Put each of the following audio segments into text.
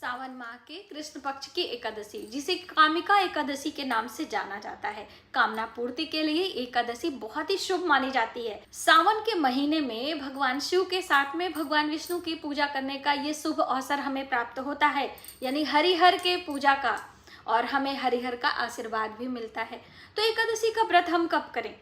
सावन माह के कृष्ण पक्ष की एकादशी, जिसे कामिका एकादशी के नाम से जाना जाता है। कामना पूर्ति के लिए एकादशी बहुत ही शुभ मानी जाती है। सावन के महीने में भगवान शिव के साथ में भगवान विष्णु की पूजा करने का ये शुभ अवसर हमें प्राप्त होता है, यानी हरिहर के पूजा का, और हमें हरिहर का आशीर्वाद भी मिलता है। तो एकादशी का व्रत हम कब करें?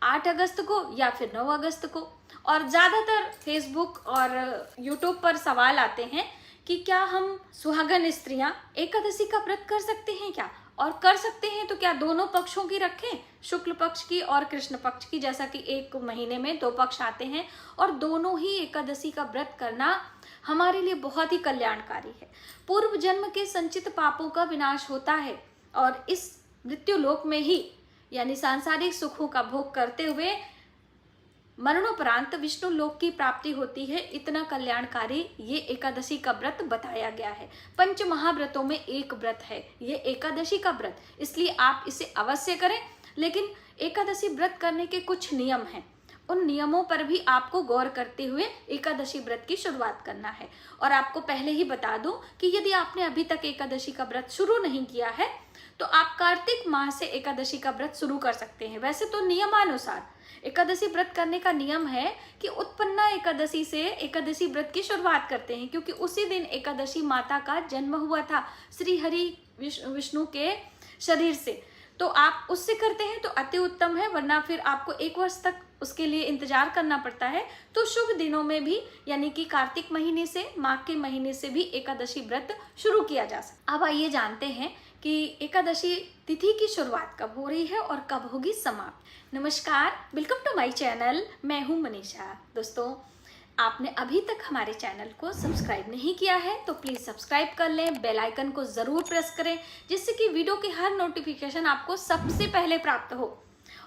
8 अगस्त को या फिर 9 अगस्त को। और ज़्यादातर फेसबुक और यूट्यूब पर सवाल आते हैं कि क्या हम सुहागन स्त्रियां एकादशी का व्रत कर सकते हैं क्या, और कर सकते हैं तो क्या दोनों पक्षों की रखें, शुक्ल पक्ष की और कृष्ण पक्ष की, जैसा कि एक महीने में 2 पक्ष आते हैं और दोनों ही एकादशी का व्रत करना हमारे लिए बहुत ही कल्याणकारी है। पूर्व जन्म के संचित पापों का विनाश होता है और इस मृत्यु लोक में ही, यानी सांसारिक सुखों का भोग करते हुए मरणोपरांत विष्णु लोक की प्राप्ति होती है। इतना कल्याणकारी ये एकादशी का व्रत बताया गया है। पंच महाव्रतों में एक व्रत है ये एकादशी का व्रत, इसलिए आप इसे अवश्य करें। लेकिन एकादशी व्रत करने के कुछ नियम हैं, उन नियमों पर भी आपको गौर करते हुए एकादशी व्रत की शुरुआत करना है। और आपको पहले ही बता दूं कि यदि आपने अभी तक एकादशी का व्रत शुरू नहीं किया है तो आप कार्तिक माह से एकादशी का व्रत शुरू कर सकते हैं। वैसे तो नियमानुसार एकादशी व्रत करने का नियम है कि उत्पन्ना एकादशी से एकादशी व्रत की शुरुआत करते हैं, क्योंकि उसी दिन एकादशी माता का जन्म हुआ था श्री हरि विष्णु के शरीर से। तो आप उससे करते हैं तो अति उत्तम है, वरना फिर आपको 1 वर्ष तक उसके लिए इंतजार करना पड़ता है। तो शुभ दिनों में भी, यानी कि कार्तिक महीने से, माघ के महीने से भी एकादशी व्रत शुरू किया जा सकता है। अब आइए जानते हैं कि एकादशी तिथि की शुरुआत कब हो रही है और कब होगी समाप्त। नमस्कार, वेलकम टू माय चैनल, मैं हूं मनीषा। दोस्तों, आपने अभी तक हमारे चैनल को सब्सक्राइब नहीं किया है तो प्लीज़ सब्सक्राइब कर लें, बेल आइकन को ज़रूर प्रेस करें, जिससे कि वीडियो की हर नोटिफिकेशन आपको सबसे पहले प्राप्त हो।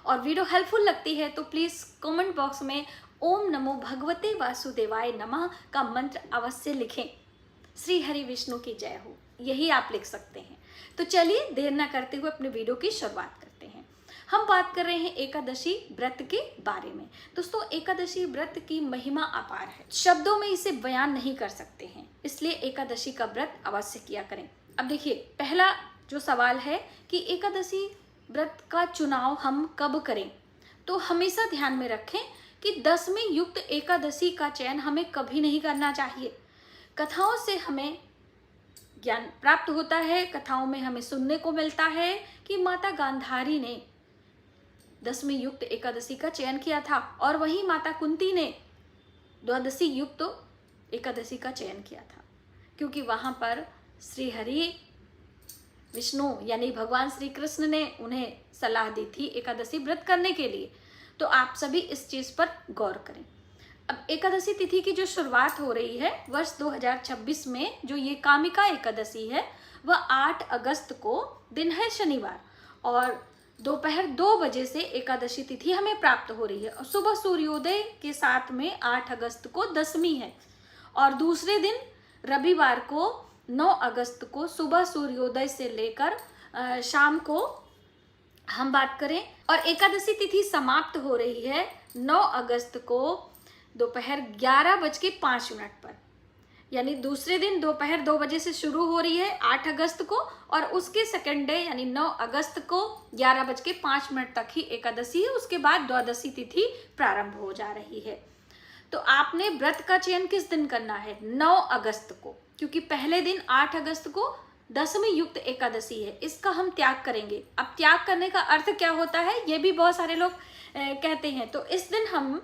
और वीडियो हेल्पफुल लगती है तो प्लीज़ कमेंट बॉक्स में ओम नमो भगवते वासुदेवाय नमः का मंत्र अवश्य लिखें। श्री हरि विष्णु की जय हो, यही आप लिख सकते हैं। तो चलिए देर न करते हुए अपने वीडियो की शुरुआत करते हैं। हम बात कर रहे हैं एकादशी व्रत के बारे में। दोस्तों, एकादशी व्रत की महिमा अपार है, शब्दों में इसे बयान नहीं कर सकते हैं, इसलिए एकादशी का व्रत अवश्य किया करें। अब देखिए, पहला जो सवाल है कि एकादशी व्रत का चुनाव हम कब करें, तो हमेशा ध्यान में रखें कि 10वीं युक्त एकादशी का चयन हमें कभी नहीं करना चाहिए। कथाओं से हमें ज्ञान प्राप्त होता है, कथाओं में हमें सुनने को मिलता है कि माता गांधारी ने 10वीं युक्त एकादशी का चयन किया था और वहीं माता कुंती ने द्वादशी युक्त एकादशी का चयन किया था, क्योंकि वहां पर श्री हरि विष्णु यानी भगवान श्री कृष्ण ने उन्हें सलाह दी थी एकादशी व्रत करने के लिए। तो आप सभी इस चीज पर गौर करें। अब एकादशी तिथि की जो शुरुआत हो रही है वर्ष 2026 में, जो ये कामिका एकादशी है, वह 8 अगस्त को दिन है शनिवार, और दोपहर 2 बजे से एकादशी तिथि हमें प्राप्त हो रही है। और सुबह सूर्योदय के साथ में 8 अगस्त को 10वीं है, और दूसरे दिन रविवार को 9 अगस्त को सुबह सूर्योदय से लेकर शाम को हम बात करें, और एकादशी तिथि समाप्त हो रही है 9 अगस्त को दोपहर 11:05 पर, यानी दूसरे दिन दोपहर 2 बजे से शुरू हो रही है 8 अगस्त को, और उसके सेकंड डे यानी 9 अगस्त को 11:05 तक ही एकादशी है। उसके बाद द्वादशी तिथि प्रारंभ हो जा रही है। तो आपने व्रत का चयन किस दिन करना है? 9 अगस्त को, क्योंकि पहले दिन 8 अगस्त को 10वीं युक्त एकादशी है, इसका हम त्याग करेंगे। अब त्याग करने का अर्थ क्या होता है, ये भी बहुत सारे लोग कहते हैं। तो इस दिन हम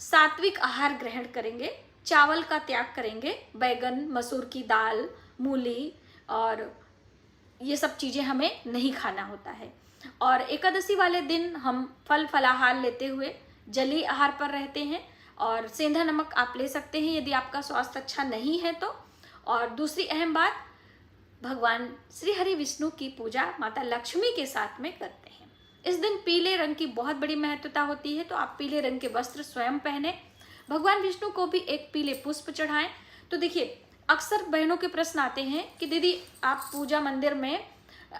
सात्विक आहार ग्रहण करेंगे, चावल का त्याग करेंगे, बैगन, मसूर की दाल, मूली और ये सब चीज़ें हमें नहीं खाना होता है। और एकादशी वाले दिन हम फल फलाहार लेते हुए जलीय आहार पर रहते हैं, और सेंधा नमक आप ले सकते हैं यदि आपका स्वास्थ्य अच्छा नहीं है तो। और दूसरी अहम बात, भगवान श्री हरि विष्णु की पूजा माता लक्ष्मी के साथ में करते हैं। इस दिन पीले रंग की बहुत बड़ी महत्वता होती है, तो आप पीले रंग के वस्त्र स्वयं पहने, भगवान विष्णु को भी एक पीले पुष्प चढ़ाएं। तो देखिए, अक्सर बहनों के प्रश्न आते हैं कि दीदी आप पूजा मंदिर में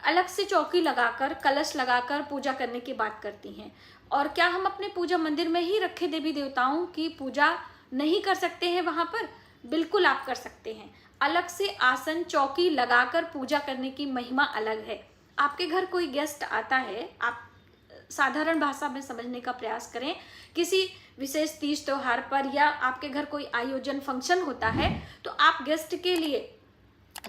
अलग से चौकी लगाकर, कलश लगाकर पूजा करने की बात करती हैं, और क्या हम अपने पूजा मंदिर में ही रखे देवी देवताओं की पूजा नहीं कर सकते हैं वहाँ पर? बिल्कुल आप कर सकते हैं। अलग से आसन चौकी लगाकर पूजा करने की महिमा अलग है। आपके घर कोई गेस्ट आता है, आप साधारण भाषा में समझने का प्रयास करें। किसी विशेष तीज त्योहार पर या आपके घर कोई आयोजन फंक्शन होता है, तो आप गेस्ट के लिए,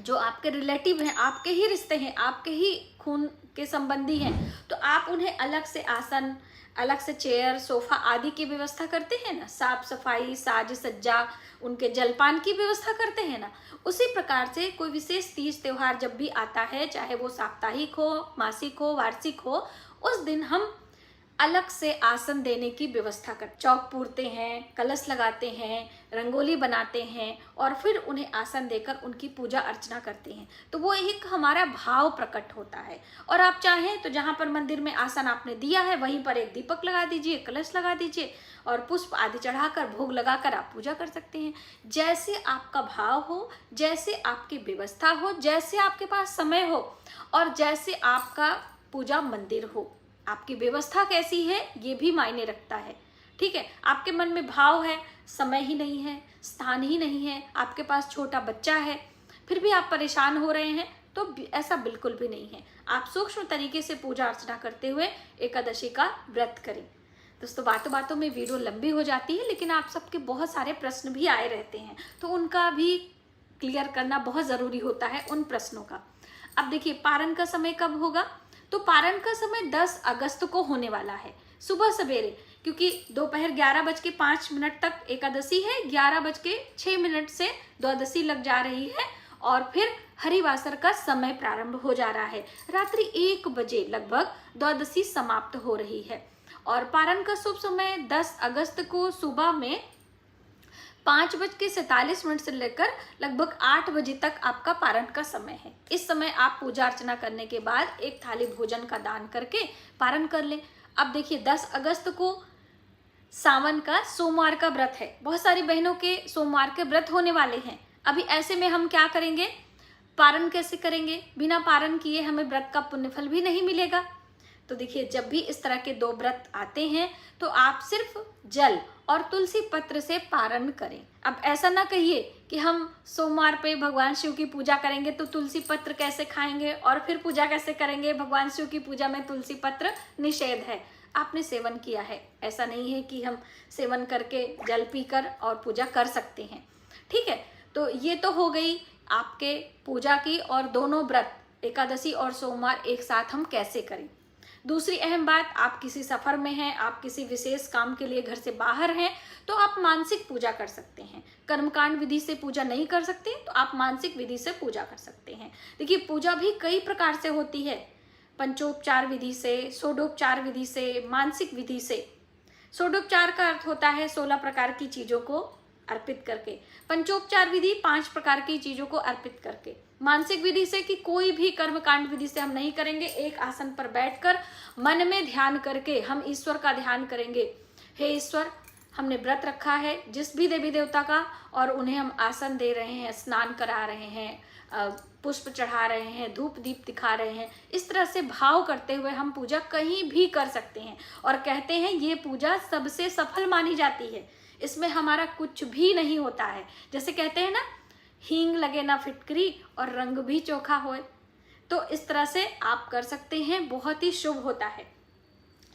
जो आपके रिलेटिव हैं, आपके ही रिश्ते हैं, आपके ही खून के संबंधी हैं, तो आप उन्हें अलग से आसन, अलग से चेयर, सोफा आदि की व्यवस्था करते हैं ना। साफ सफाई, साज सज्जा, उनके जलपान की व्यवस्था करते हैं ना। उसी प्रकार से कोई विशेष तीज त्योहार जब भी आता है, चाहे वो साप्ताहिक हो, मासिक हो, वार्षिक हो, उस दिन हम अलग से आसन देने की व्यवस्था करते, चौक पूरते हैं, कलश लगाते हैं, रंगोली बनाते हैं और फिर उन्हें आसन देकर उनकी पूजा अर्चना करते हैं। तो वो एक हमारा भाव प्रकट होता है। और आप चाहें तो जहाँ पर मंदिर में आसन आपने दिया है वहीं पर एक दीपक लगा दीजिए, कलश लगा दीजिए और पुष्प आदि चढ़ाकर, भोग लगाकर आप पूजा कर सकते हैं। जैसे आपका भाव हो, जैसे आपकी व्यवस्था हो, जैसे आपके पास समय हो और जैसे आपका पूजा मंदिर हो, आपकी व्यवस्था कैसी है ये भी मायने रखता है। ठीक है, आपके मन में भाव है, समय ही नहीं है, स्थान ही नहीं है, आपके पास छोटा बच्चा है, फिर भी आप परेशान हो रहे हैं, तो ऐसा बिल्कुल भी नहीं है। आप सूक्ष्म तरीके से पूजा अर्चना करते हुए एकादशी का व्रत करें। दोस्तों, बातों बातों में वीडियो लंबी हो जाती है, लेकिन आप सबके बहुत सारे प्रश्न भी आए रहते हैं, तो उनका भी क्लियर करना बहुत ज़रूरी होता है, उन प्रश्नों का। अब देखिए, पारण का समय कब होगा? तो पारण का समय 10 अगस्त को होने वाला है, सुबह सवेरे, क्योंकि दोपहर 11:05 तक एकादशी है, 11:06 से द्वादशी लग जा रही है और फिर हरिवासर का समय प्रारंभ हो जा रहा है। रात्रि 1 बजे लगभग द्वादशी समाप्त हो रही है और पारण का शुभ समय 10 अगस्त को सुबह में 5:47 से लेकर लगभग 8 बजे तक आपका पारण का समय है। इस समय आप पूजा अर्चना करने के बाद एक थाली भोजन का दान करके पारण कर लें। अब देखिए, 10 अगस्त को सावन का सोमवार का व्रत है। बहुत सारी बहनों के सोमवार के व्रत होने वाले हैं। अभी ऐसे में हम क्या करेंगे? पारण कैसे करेंगे? बिना पारण किए हमें व्रत का पुण्यफल भी नहीं मिलेगा। तो देखिए, जब भी इस तरह के 2 व्रत आते हैं तो आप सिर्फ जल और तुलसी पत्र से पारण करें। अब ऐसा ना कहिए कि हम सोमवार पे भगवान शिव की पूजा करेंगे तो तुलसी पत्र कैसे खाएंगे और फिर पूजा कैसे करेंगे? भगवान शिव की पूजा में तुलसी पत्र निषेध है, आपने सेवन किया है। ऐसा नहीं है कि हम सेवन करके जल पीकर और पूजा कर सकते हैं। ठीक है, तो ये तो हो गई आपके पूजा की, और दोनों व्रत एकादशी और सोमवार एक साथ हम कैसे करें। दूसरी अहम बात, आप किसी सफर में हैं, आप किसी विशेष काम के लिए घर से बाहर हैं, तो आप मानसिक पूजा कर सकते हैं। कर्मकांड विधि से पूजा नहीं कर सकते तो आप मानसिक विधि से पूजा कर सकते हैं। देखिए, पूजा भी कई प्रकार से होती है, पंचोपचार विधि से, षोडोपचार विधि से, मानसिक विधि से। षोडोपचार का अर्थ होता है 16 प्रकार की चीजों को अर्पित करके। पंचोपचार विधि 5 प्रकार की चीजों को अर्पित करके। मानसिक विधि से कि कोई भी कर्मकांड विधि से हम नहीं करेंगे, एक आसन पर बैठकर मन में ध्यान करके हम ईश्वर का ध्यान करेंगे। हे ईश्वर, हमने व्रत रखा है जिस भी देवी देवता का, और उन्हें हम आसन दे रहे हैं, स्नान करा रहे हैं, पुष्प चढ़ा रहे हैं, धूप दीप दिखा रहे हैं। इस तरह से भाव करते हुए हम पूजा कहीं भी कर सकते हैं और कहते हैं ये पूजा सबसे सफल मानी जाती है। इसमें हमारा कुछ भी नहीं होता है। जैसे कहते हैं ना, हींग लगे ना फिटकरी और रंग भी चोखा होए। तो इस तरह से आप कर सकते हैं, बहुत ही शुभ होता है।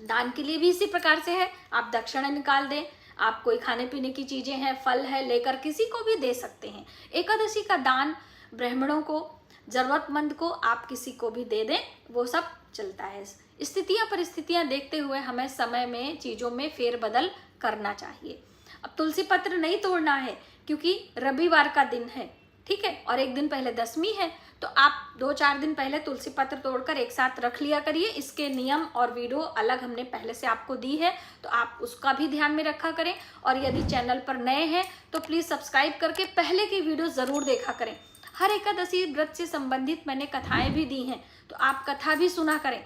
दान के लिए भी इसी प्रकार से है, आप दक्षिणा निकाल दें, आप कोई खाने पीने की चीजें हैं, फल है, लेकर किसी को भी दे सकते हैं। एकादशी का दान ब्राह्मणों को, जरूरतमंद को आप किसी को भी दे दें, वो सब चलता है। स्थितियां परिस्थितियां देखते हुए हमें समय में चीजों में फेरबदल करना चाहिए। अब तुलसी पत्र नहीं तोड़ना है क्योंकि रविवार का दिन है, ठीक है, और एक दिन पहले दशमी है, तो आप 2-4 दिन पहले तुलसी पत्र तोड़कर एक साथ रख लिया करिए। इसके नियम और वीडियो अलग हमने पहले से आपको दी है, तो आप उसका भी ध्यान में रखा करें। और यदि चैनल पर नए हैं तो प्लीज सब्सक्राइब करके पहले की वीडियो जरूर देखा करें। हर एकादशी व्रत से संबंधित मैंने कथाएं भी दी हैं, तो आप कथा भी सुना करें,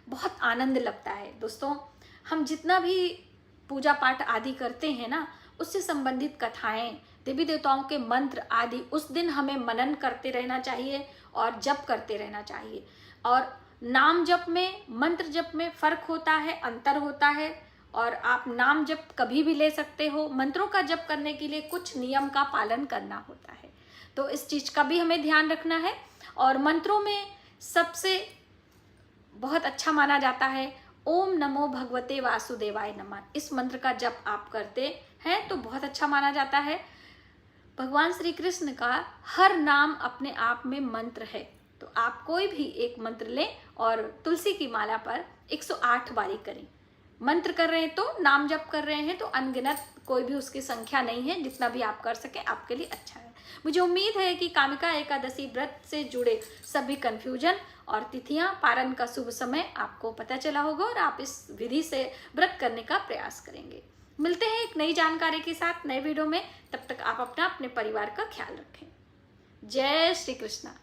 बहुत आनंद लगता है। दोस्तों, हम जितना भी पूजा पाठ आदि करते हैं ना, उससे संबंधित कथाएं, देवी देवताओं के मंत्र आदि उस दिन हमें मनन करते रहना चाहिए और जप करते रहना चाहिए। और नाम जप में, मंत्र जप में फर्क होता है, अंतर होता है, और आप नाम जप कभी भी ले सकते हो। मंत्रों का जप करने के लिए कुछ नियम का पालन करना होता है। तो इस चीज का भी हमें ध्यान रखना है। और मंत्रों में सबसे बहुत अच्छा माना जाता है ओम नमो भगवते वासुदेवाय नमः। इस मंत्र का जप आप करते हैं तो बहुत अच्छा माना जाता है। भगवान श्री कृष्ण का हर नाम अपने आप में मंत्र है, तो आप कोई भी एक मंत्र लें और तुलसी की माला पर 108 बारी करें। मंत्र कर रहे हैं तो, नाम जप कर रहे हैं तो अनगिनत कोई भी उसकी संख्या नहीं है, जितना भी आप कर सके आपके लिए अच्छा है। मुझे उम्मीद है कि कामिका एकादशी व्रत से जुड़े सभी कंफ्यूजन और तिथियां, पारण का शुभ समय आपको पता चला होगा और आप इस विधि से व्रत करने का प्रयास करेंगे। मिलते हैं एक नई जानकारी के साथ नए वीडियो में। तब तक आप अपने परिवार का ख्याल रखें। जय श्री कृष्णा।